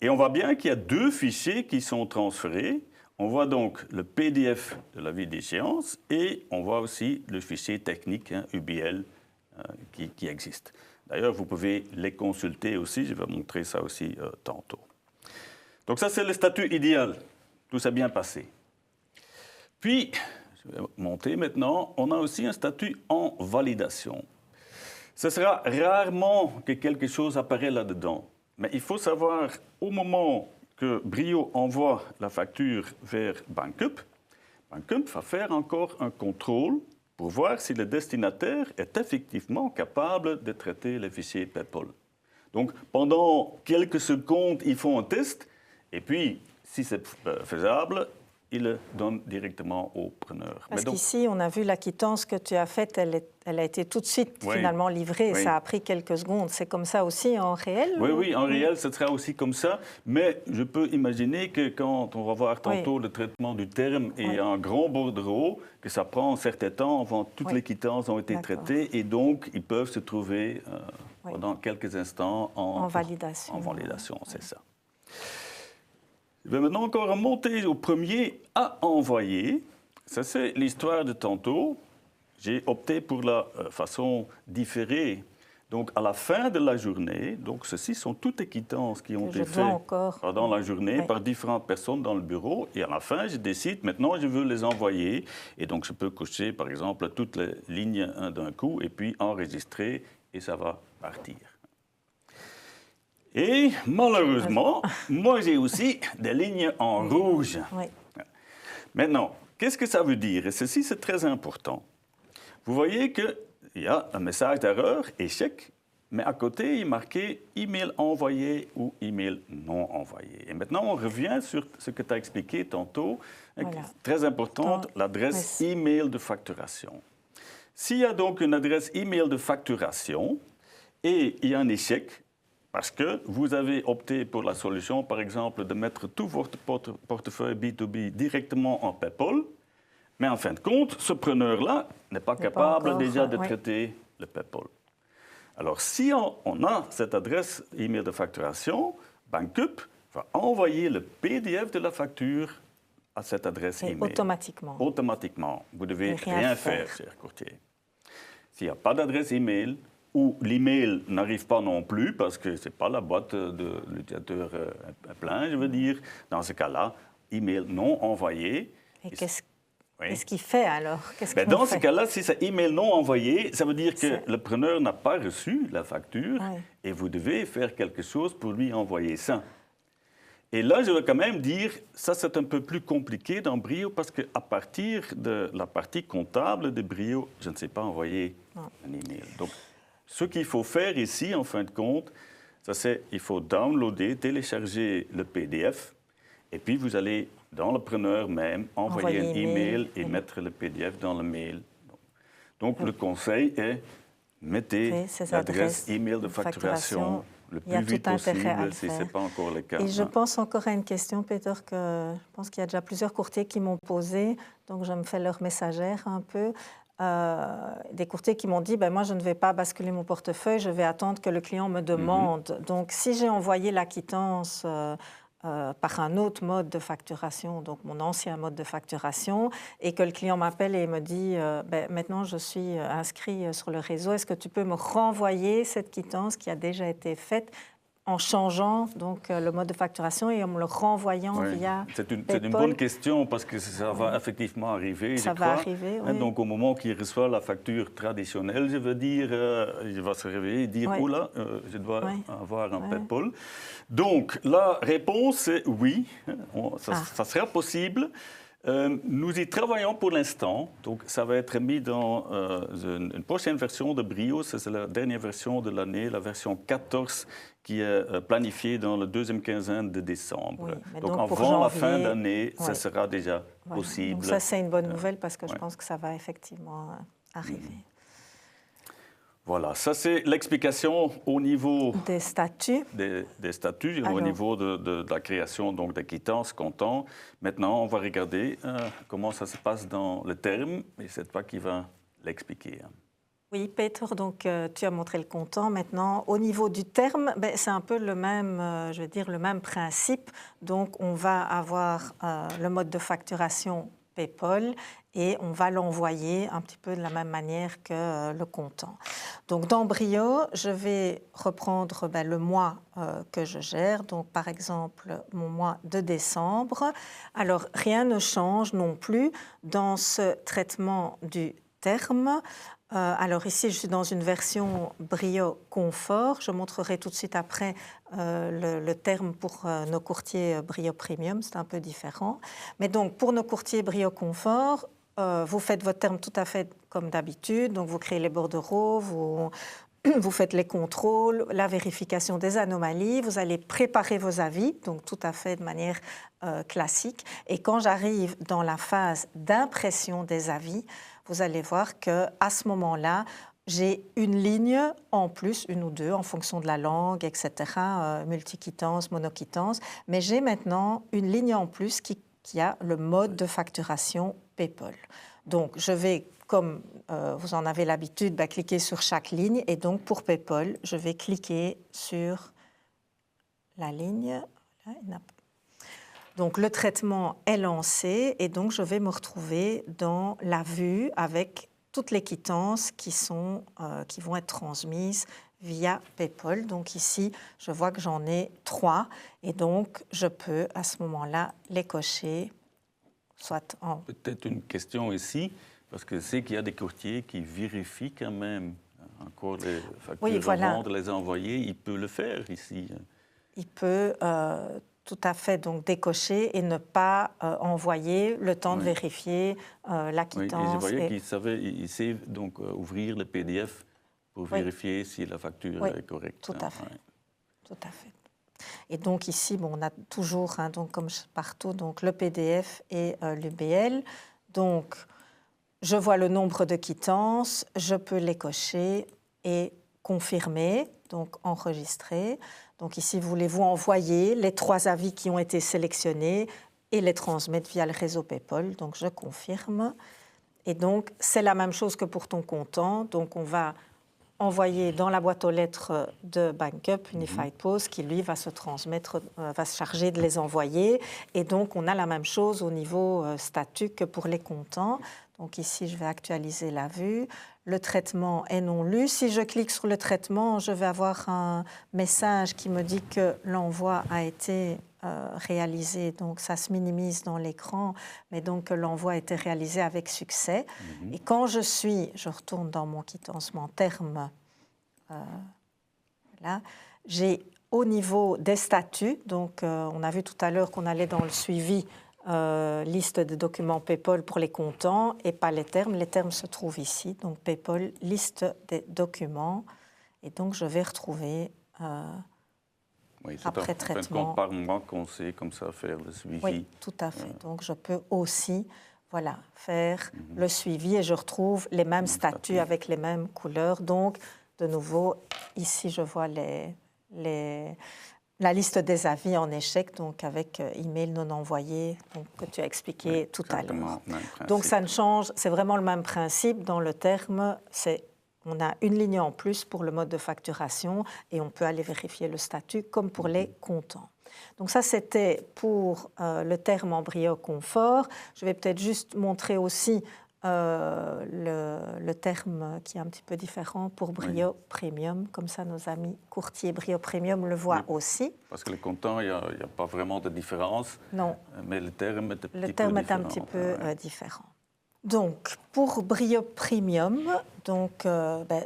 Et on voit bien qu'il y a deux fichiers qui sont transférés. On voit donc le PDF de l'avis d'échéance et on voit aussi le fichier technique, UBL, qui existe. D'ailleurs, vous pouvez les consulter aussi, je vais montrer ça aussi tantôt. Donc ça, c'est le statut idéal. Tout s'est bien passé. Puis, je vais monter maintenant, on a aussi un statut en validation. Ce sera rarement que quelque chose apparaît là-dedans. Mais il faut savoir, au moment que Brio envoie la facture vers Bankup, Bankup va faire encore un contrôle pour voir si le destinataire est effectivement capable de traiter les fichiers PayPal. Donc, pendant quelques secondes, ils font un test, et puis, si c'est faisable, il le donne directement au preneur. Parce qu'ici, on a vu la quittance que tu as faite, elle a été tout de suite finalement livrée. Oui. Ça a pris quelques secondes. C'est comme ça aussi en réel? Oui, en réel, ce sera aussi comme ça. Mais je peux imaginer que quand on va voir tantôt le traitement du terme et un grand bordereau, que ça prend un certain temps avant que toutes les quittances ont été traitées et donc ils peuvent se trouver pendant quelques instants en validation. En validation, c'est ça. Je vais maintenant encore remonter au premier à envoyer. Ça, c'est l'histoire de tantôt. J'ai opté pour la façon différée. Donc, à la fin de la journée, donc ceci sont toutes les quittances qui ont été faites pendant la journée par différentes personnes dans le bureau. Et à la fin, je décide, maintenant, je veux les envoyer. Et donc, je peux cocher, par exemple, toutes les lignes d'un coup et puis enregistrer et ça va partir. Et malheureusement, moi j'ai aussi des lignes en rouge. Oui. Maintenant, Qu'est-ce que ça veut dire? Et ceci, c'est très important. Vous voyez qu'il y a un message d'erreur, échec, mais à côté, il est marqué email envoyé ou email non envoyé. Et maintenant, on revient sur ce que tu as expliqué tantôt, Voilà. très importante, l'adresse email de facturation. S'il y a donc une adresse email de facturation et il y a un échec, parce que vous avez opté pour la solution, par exemple, de mettre tout votre portefeuille B2B directement en PayPal, mais en fin de compte, ce preneur-là n'est pas capable déjà de traiter le PayPal. Alors, si on a cette adresse email de facturation, Bankup va envoyer le PDF de la facture à cette adresse email. Automatiquement. Automatiquement. Vous ne devez rien faire, cher courtier. S'il n'y a pas d'adresse email, ou l'email n'arrive pas non plus, parce que ce n'est pas la boîte de l'utilisateur plein, je veux dire, dans ce cas-là, email non envoyé. Et qu'est-ce qu'il fait alors? Dans ce cas-là, si c'est email non envoyé, ça veut dire que le preneur n'a pas reçu la facture et vous devez faire quelque chose pour lui envoyer ça. Et là, je veux quand même dire, ça c'est un peu plus compliqué dans Brio parce qu'à partir de la partie comptable de Brio, je ne sais pas envoyer un email. Donc, ce qu'il faut faire ici, en fin de compte, c'est qu'il faut downloader, télécharger le PDF et puis vous allez dans le preneur même, envoyer un email et mettre le PDF dans le mail. Donc, le conseil est, mettez l'adresse email de facturation le plus vite possible, si ce n'est pas encore le cas. Et je pense encore à une question, Peter, que je pense qu'il y a déjà plusieurs courtiers qui m'ont posée, donc je me fais leur messagère un peu. Des courtiers qui m'ont dit moi je ne vais pas basculer mon portefeuille, je vais attendre que le client me demande. Donc si j'ai envoyé la quittance par un autre mode de facturation, donc mon ancien mode de facturation, et que le client m'appelle et me dit maintenant je suis inscrit sur le réseau, est-ce que tu peux me renvoyer cette quittance qui a déjà été faite en changeant donc, le mode de facturation et en me le renvoyant via C'est une bonne question parce que ça va effectivement arriver, ça va arriver, oui. Donc au moment qu'il reçoit la facture traditionnelle, je veux dire, il va se réveiller et dire « Oh là, je dois avoir un PayPal ». Donc la réponse est oui, ça sera possible. Nous y travaillons pour l'instant, donc ça va être mis dans une prochaine version de Brio, c'est la dernière version de l'année, la version 14 qui est planifiée dans la deuxième quinzaine de décembre. Oui, donc avant la fin d'année, ça sera déjà possible. Donc ça c'est une bonne nouvelle parce que je pense que ça va effectivement arriver. Voilà, ça c'est l'explication au niveau des statuts. Des statuts, au niveau de la création donc, des quittances, comptants. Maintenant, on va regarder comment ça se passe dans le terme, et c'est toi qui vas l'expliquer. Oui, Peter, donc tu as montré le comptant. Maintenant, au niveau du terme, c'est un peu le même, je veux dire, le même principe. Donc, on va avoir le mode de facturation PayPal et on va l'envoyer un petit peu de la même manière que le comptant. Donc, dans Brio, je vais reprendre le mois que je gère. Donc, par exemple, mon mois de décembre. Alors, rien ne change non plus dans ce traitement du terme. Alors ici, je suis dans une version Brio Confort. Je montrerai tout de suite après le terme pour nos courtiers Brio Premium. C'est un peu différent. Mais donc, pour nos courtiers Brio Confort, vous faites votre terme tout à fait comme d'habitude. Donc, vous créez les bordereaux, vous faites les contrôles, la vérification des anomalies. Vous allez préparer vos avis, donc tout à fait de manière classique. Et quand j'arrive dans la phase d'impression des avis, vous allez voir qu'à ce moment-là, j'ai une ligne en plus, une ou deux, en fonction de la langue, etc., multiquittance, monoquittance. Mais j'ai maintenant une ligne en plus qui a le mode de facturation PayPal. Donc, je vais, comme vous en avez l'habitude, cliquer sur chaque ligne. Et donc, pour PayPal, je vais cliquer sur la ligne. Donc, le traitement est lancé et donc je vais me retrouver dans la vue avec toutes les quittances qui vont être transmises via PayPal. Donc ici, je vois que j'en ai 3 et donc je peux à ce moment-là les cocher, soit en... Peut-être une question ici, parce que je sais qu'il y a des courtiers qui vérifient quand même encore les factures avant de les envoyer. Il peut le faire ici. Il peut... tout à fait donc décocher et ne pas envoyer le temps de vérifier la quittance. Oui, et je voyais qu'il sait donc ouvrir le PDF pour vérifier si la facture est correcte. Tout à fait. Tout à fait. Et donc ici, bon, on a toujours, donc comme partout, donc le PDF et l'UBL. Donc, je vois le nombre de quittances, je peux les cocher et confirmer, donc enregistrer. Donc ici, voulez-vous envoyer les 3 avis qui ont été sélectionnés et les transmettre via le réseau PayPal. Donc je confirme. Et donc, c'est la même chose que pour ton comptant. Donc on va envoyer dans la boîte aux lettres de BankUp Unified Post qui, lui, va se transmettre, va se charger de les envoyer. Et donc, on a la même chose au niveau statut que pour les comptants. Donc ici, je vais actualiser la vue. Le traitement est non lu. Si je clique sur le traitement, je vais avoir un message qui me dit que l'envoi a été réalisé. Donc ça se minimise dans l'écran, mais donc que l'envoi a été réalisé avec succès. Et quand je retourne dans mon quittancement terme, là, j'ai au niveau des statuts, donc on a vu tout à l'heure qu'on allait dans le suivi, liste des documents PayPal pour les comptants et pas les termes. Les termes se trouvent ici, donc PayPal, liste des documents. Et donc je vais retrouver après traitement. Par mois qu'on sait comme ça faire le suivi. Oui, tout à fait. Donc je peux aussi faire le suivi et je retrouve les mêmes statuts avec les mêmes couleurs. Donc de nouveau, ici je vois la liste des avis en échec, donc avec email non envoyé, donc, que tu as expliqué tout à l'heure. Donc ça ne change, c'est vraiment le même principe. Dans le terme, on a une ligne en plus pour le mode de facturation et on peut aller vérifier le statut comme pour les comptants. Donc ça, c'était pour le terme en Brio Confort. Je vais peut-être juste montrer aussi le terme qui est un petit peu différent pour Brio Premium. Comme ça, nos amis courtiers Brio Premium le voient aussi. Parce que les comptants, il n'y a pas vraiment de différence. Non. Mais le terme est un petit peu différent. Donc, pour Brio Premium, donc,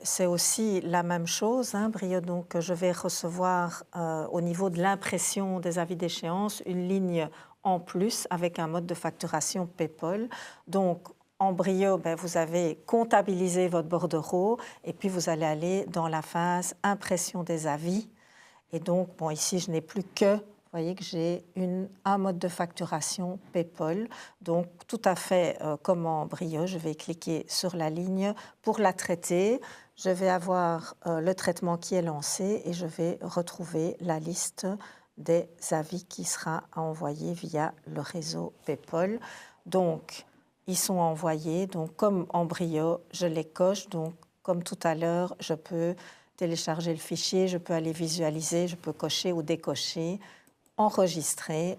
c'est aussi la même chose. Brio, donc, je vais recevoir au niveau de l'impression des avis d'échéance une ligne en plus avec un mode de facturation PayPal. Donc, en Brio, vous avez comptabilisé votre bordereau et puis vous allez aller dans la phase impression des avis. Et donc, ici, je n'ai plus que... Vous voyez que j'ai un mode de facturation PayPal. Donc, tout à fait comme en Brio, je vais cliquer sur la ligne pour la traiter. Je vais avoir le traitement qui est lancé et je vais retrouver la liste des avis qui sera envoyée via le réseau PayPal. Donc, ils sont envoyés. Donc, comme en Brio, je les coche. Donc, comme tout à l'heure, je peux télécharger le fichier, je peux aller visualiser, je peux cocher ou décocher. Enregistrer.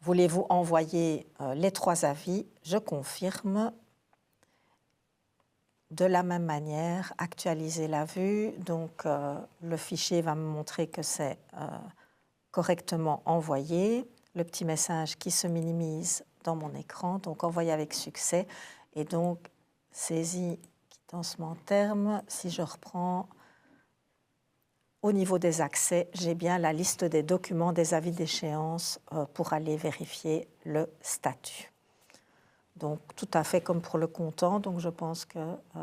Voulez-vous envoyer les 3 avis? Je confirme. De la même manière, actualiser la vue. Donc, le fichier va me montrer que c'est correctement envoyé. Le petit message qui se minimise dans mon écran. Donc, envoyé avec succès. Et donc, saisie, quittancement terme. Si je reprends... Au niveau des accès, j'ai bien la liste des documents, des avis d'échéance pour aller vérifier le statut. Donc, tout à fait comme pour le comptant. Donc, je pense que le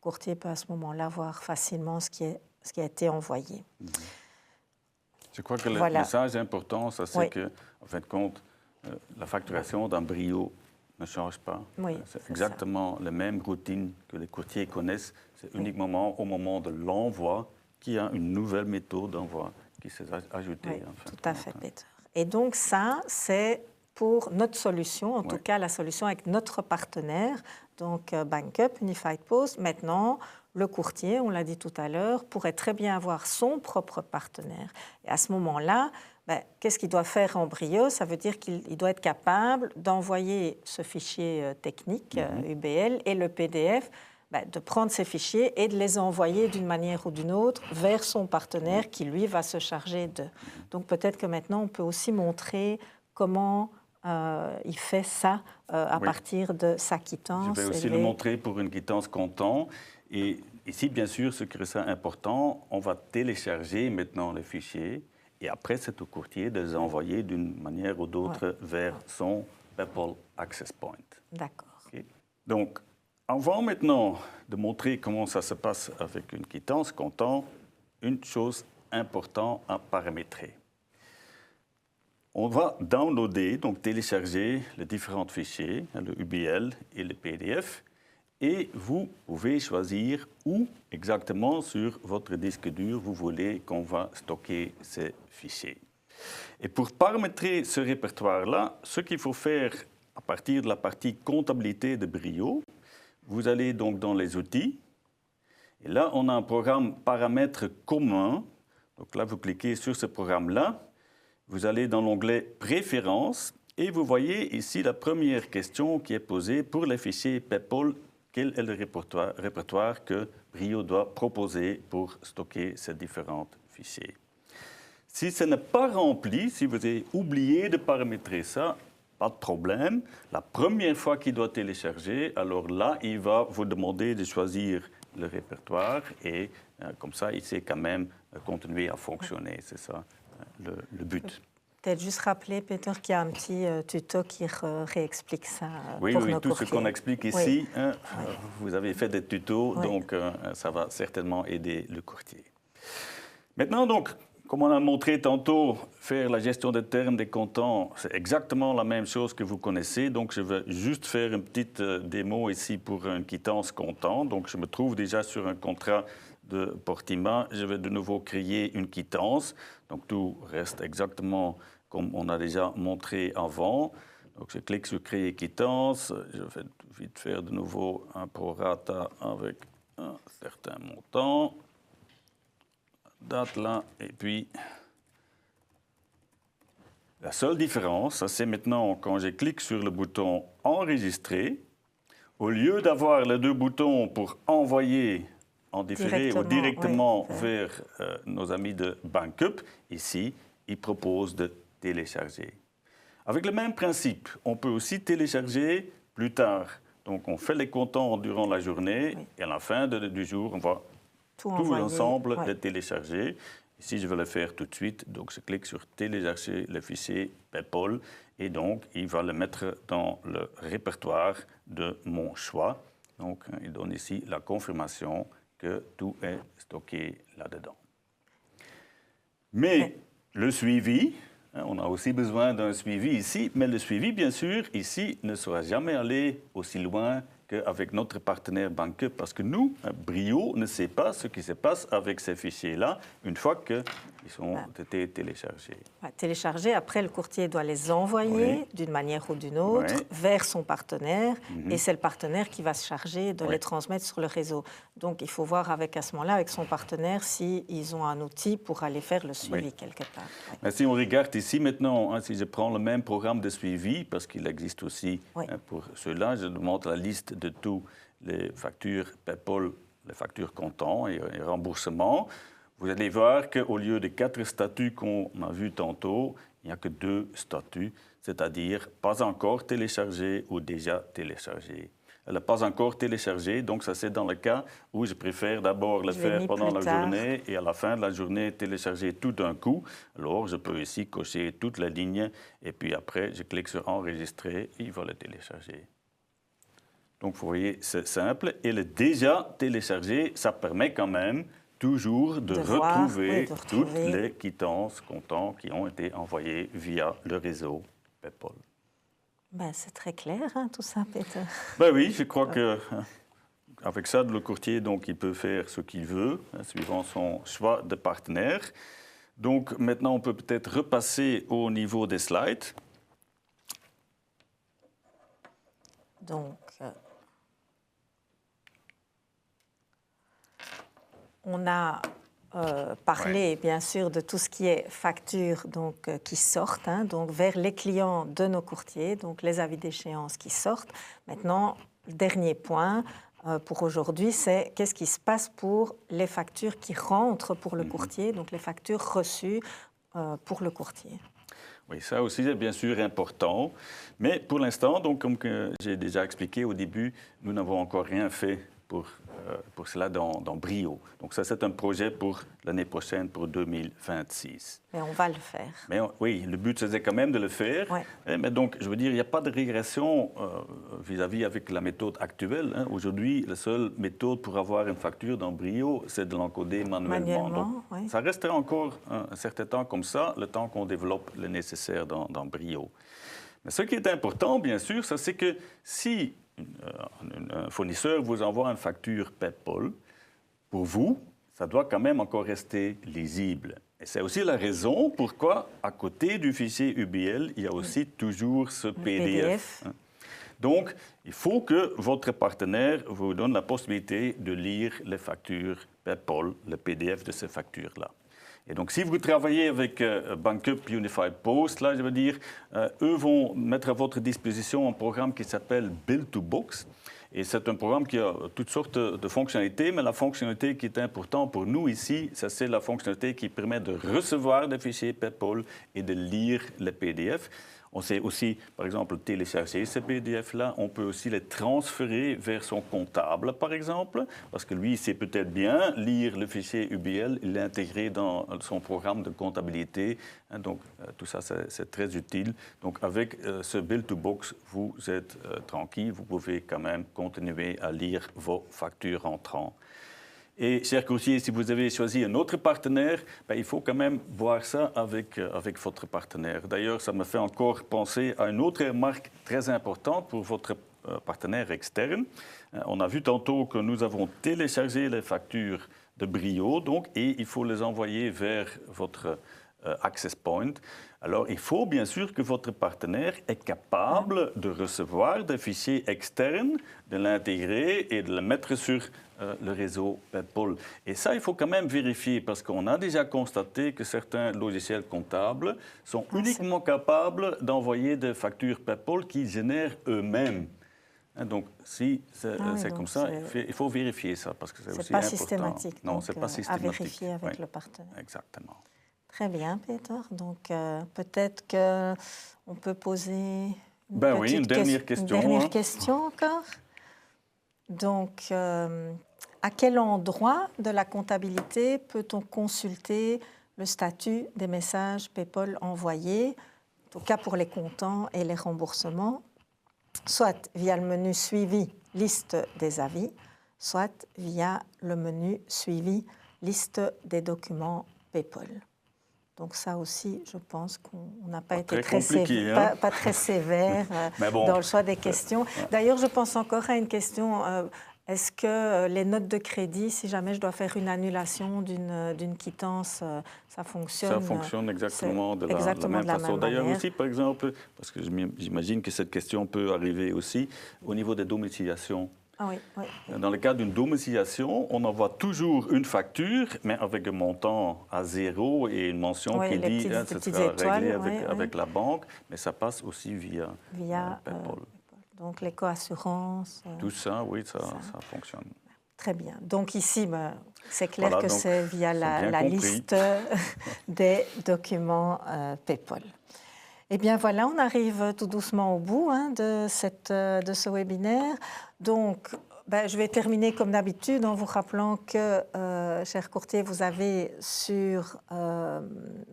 courtier peut à ce moment-là voir facilement ce qui a été envoyé. Je crois que le message important, c'est que, en fin de compte, la facturation d'un Brio ne change pas. Oui, c'est exactement la même routine que les courtiers connaissent. C'est uniquement au moment de l'envoi qu'il y a une nouvelle méthode d'envoi qui s'est ajoutée. Oui, tout à fait, Peter. Et donc ça, c'est pour notre solution, en tout cas la solution avec notre partenaire, donc BankUp, Unified Post. Maintenant, le courtier, on l'a dit tout à l'heure, pourrait très bien avoir son propre partenaire. Et à ce moment-là, qu'est-ce qu'il doit faire en Brio? Ça veut dire qu'il doit être capable d'envoyer ce fichier technique, UBL, et le PDF, de prendre ces fichiers et de les envoyer d'une manière ou d'une autre vers son partenaire qui, lui, va se charger d'eux. Donc peut-être que maintenant, on peut aussi montrer comment il fait ça à partir de sa quittance. Je vais aussi le montrer pour une quittance comptant. Et ici, bien sûr, ce qui est important, on va télécharger maintenant les fichiers Et après, c'est au courtier de les envoyer d'une manière ou d'autre vers son PayPal Access Point. D'accord. Okay. Donc, avant maintenant de montrer comment ça se passe avec une quittance comptant, une chose importante à paramétrer. On va downloader, donc télécharger les différents fichiers, le UBL et le PDF, et vous pouvez choisir où exactement sur votre disque dur vous voulez qu'on va stocker ces fichiers. Et pour paramétrer ce répertoire-là, ce qu'il faut faire à partir de la partie comptabilité de Brio, vous allez donc dans les outils, et là on a un programme paramètres communs. Donc là vous cliquez sur ce programme-là, vous allez dans l'onglet préférences, et vous voyez ici la première question qui est posée pour les fichiers PayPal. Quel est le répertoire que Brio doit proposer pour stocker ces différents fichiers? Si ce n'est pas rempli, si vous avez oublié de paramétrer ça, pas de problème. La première fois qu'il doit télécharger, alors là, il va vous demander de choisir le répertoire et comme ça, il sait quand même continuer à fonctionner. C'est ça le but. Peut-être juste rappeler, Peter, qu'il y a un petit tuto qui réexplique ça oui, pour oui, nos tout courtiers. Ce qu'on explique ici, vous avez fait des tutos, donc ça va certainement aider le courtier. Maintenant, donc, comme on a montré tantôt, faire la gestion des termes des comptants, c'est exactement la même chose que vous connaissez. Donc, je vais juste faire une petite démo ici pour une quittance comptant. Donc, je me trouve déjà sur un contrat de Portima. Je vais de nouveau créer une quittance. Donc, tout reste exactement comme on a déjà montré avant. Donc, je clique sur Créer quittance. Je vais vite faire de nouveau un prorata avec un certain montant. Date là, et puis la seule différence, c'est maintenant quand je clique sur le bouton Enregistrer, au lieu d'avoir les deux boutons pour envoyer en différé ou directement vers nos amis de Bankup, ici, ils proposent de télécharger. Avec le même principe, on peut aussi télécharger plus tard. Donc on fait les comptants durant la journée et à la fin du jour, on va tout l'ensemble les télécharger. Ici, je vais le faire tout de suite. Donc, je clique sur télécharger le fichier PayPal et donc, il va le mettre dans le répertoire de mon choix. Donc, il donne ici la confirmation que tout est stocké là-dedans. Mais le suivi, on a aussi besoin d'un suivi ici, mais le suivi, bien sûr, ici, ne sera jamais allé aussi loin qu'avec notre partenaire Bankup, parce que nous, Brio, ne sait pas ce qui se passe avec ces fichiers-là une fois qu'ils ont été téléchargés. Téléchargés, après, le courtier doit les envoyer d'une manière ou d'une autre vers son partenaire, et c'est le partenaire qui va se charger de les transmettre sur le réseau. Donc, il faut voir à ce moment-là, avec son partenaire, s'ils ont un outil pour aller faire le suivi quelque part. Mais si on regarde ici maintenant, si je prends le même programme de suivi, parce qu'il existe aussi pour ceux-là, je demande la liste de tous les factures PayPal, les factures comptant et remboursements. Vous allez voir qu'au lieu des 4 statuts qu'on a vus tantôt, il n'y a que 2 statuts, c'est-à-dire pas encore téléchargé ou déjà téléchargé. Elle n'est pas encore téléchargée, donc ça c'est dans le cas où je préfère d'abord le faire pendant la journée et à la fin de la journée télécharger tout d'un coup. Alors je peux ici cocher toute la ligne et puis après je clique sur enregistrer et il va le télécharger. Donc vous voyez, c'est simple et le déjà téléchargé, ça permet quand même toujours de retrouver toutes les quittances comptants qui ont été envoyées via le réseau PayPal. C'est très clair, tout ça, Peter. Oui, je crois qu'avec ça, le courtier, donc, il peut faire ce qu'il veut, suivant son choix de partenaire. Donc, maintenant, on peut peut-être repasser au niveau des slides. Donc, on a parlé, bien sûr, de tout ce qui est factures qui sortent donc vers les clients de nos courtiers, donc les avis d'échéance qui sortent. Maintenant, le dernier point pour aujourd'hui, c'est qu'est-ce qui se passe pour les factures qui rentrent pour le courtier, donc les factures reçues pour le courtier. Oui, ça aussi est bien sûr important. Mais pour l'instant, donc, comme j'ai déjà expliqué au début, nous n'avons encore rien fait pour pour cela dans Brio. Donc ça, c'est un projet pour l'année prochaine, pour 2026. Mais on va le faire. Mais oui, le but, c'était quand même de le faire. Ouais. Mais donc, je veux dire, il n'y a pas de régression vis-à-vis avec la méthode actuelle. Hein. Aujourd'hui, la seule méthode pour avoir une facture dans Brio, c'est de l'encoder manuellement. Donc, ça restera encore un certain temps comme ça, le temps qu'on développe le nécessaire dans Brio. Mais ce qui est important, bien sûr, c'est que si un fournisseur vous envoie une facture PayPal, pour vous, ça doit quand même encore rester lisible. Et c'est aussi la raison pourquoi, à côté du fichier UBL, il y a aussi toujours ce PDF. Donc, il faut que votre partenaire vous donne la possibilité de lire les factures PayPal, le PDF de ces factures-là. Et donc, si vous travaillez avec Bankup Unified Post, là, je veux dire, eux vont mettre à votre disposition un programme qui s'appelle Bill2Box. Et c'est un programme qui a toutes sortes de fonctionnalités, mais la fonctionnalité qui est importante pour nous ici, c'est la fonctionnalité qui permet de recevoir des fichiers PayPal et de lire les PDF. On sait aussi, par exemple, télécharger ces PDF-là. On peut aussi les transférer vers son comptable, par exemple, parce que lui, il sait peut-être bien lire le fichier UBL et l'intégrer dans son programme de comptabilité. Donc, tout ça, c'est très utile. Donc, avec ce Bill2Box, vous êtes tranquille. Vous pouvez quand même continuer à lire vos factures entrantes. Et, chers courtiers, si vous avez choisi un autre partenaire, il faut quand même voir ça avec votre partenaire. D'ailleurs, ça me fait encore penser à une autre remarque très importante pour votre partenaire externe. On a vu tantôt que nous avons téléchargé les factures de Brio, donc, et il faut les envoyer vers votre access point. Alors, il faut bien sûr que votre partenaire est capable de recevoir des fichiers externes, de l'intégrer et de le mettre sur le réseau PayPal. Et ça, il faut quand même vérifier parce qu'on a déjà constaté que certains logiciels comptables sont uniquement capables d'envoyer des factures PayPal qu'ils génèrent eux-mêmes. Donc, si c'est comme ça, il faut vérifier ça parce que c'est aussi important. Systématique. Non, c'est pas systématique. À vérifier avec le partenaire. Exactement. Très bien, Peter. Donc, peut-être qu'on peut poser une dernière question. Une dernière question encore. Donc, à quel endroit de la comptabilité peut-on consulter le statut des messages PayPal envoyés, en tout cas pour les comptants et les remboursements, soit via le menu suivi liste des avis, soit via le menu suivi liste des documents PayPal. Donc ça aussi, je pense qu'on n'a pas été très sévère dans le choix des questions. D'ailleurs, je pense encore à une question. Est-ce que les notes de crédit, si jamais je dois faire une annulation d'une quittance, ça fonctionne? Ça fonctionne exactement de la même façon. D'ailleurs aussi, par exemple, parce que j'imagine que cette question peut arriver aussi au niveau des domiciliations. Ah oui, oui. Dans le cas d'une domiciliation, on envoie toujours une facture, mais avec un montant à zéro et une mention qui dit que ce sera réglé avec la banque, mais ça passe aussi via PayPal. Donc l'éco-assurance. Tout ça, oui, ça fonctionne. Très bien. Donc ici, c'est clair que c'est via la liste des documents PayPal. Eh bien voilà, on arrive tout doucement au bout de ce webinaire. Donc, je vais terminer comme d'habitude en vous rappelant que, chers courtiers, vous avez sur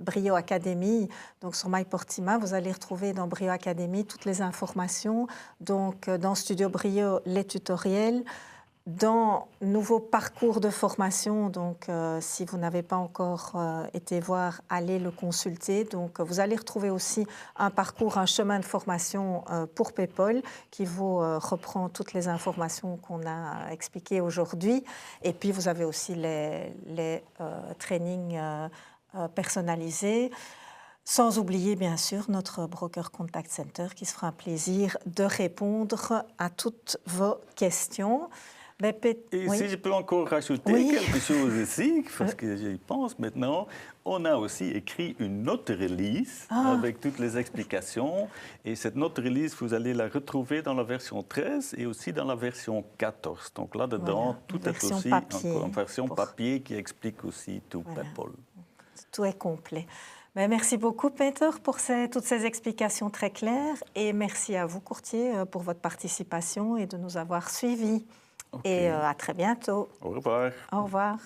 Brio Academy, donc sur MyPortima, vous allez retrouver dans Brio Academy toutes les informations. Donc, dans Studio Brio, les tutoriels. Dans nouveau parcours de formation, donc si vous n'avez pas encore été voir, allez le consulter. Donc vous allez retrouver aussi un parcours, un chemin de formation pour PayPal qui vous reprend toutes les informations qu'on a expliquées aujourd'hui. Et puis vous avez aussi les trainings personnalisés. Sans oublier, bien sûr, notre Broker Contact Center qui se fera un plaisir de répondre à toutes vos questions. Et si je peux encore rajouter quelque chose ici, parce que j'y pense maintenant, on a aussi écrit une note release avec toutes les explications. Et cette note release, vous allez la retrouver dans la version 13 et aussi dans la version 14. Donc là-dedans, tout est aussi en version papier qui explique aussi tout PayPal. Tout est complet. Merci beaucoup, Peter, pour toutes ces explications très claires. Et merci à vous, courtiers, pour votre participation et de nous avoir suivis. et à très bientôt. Au revoir. Au revoir.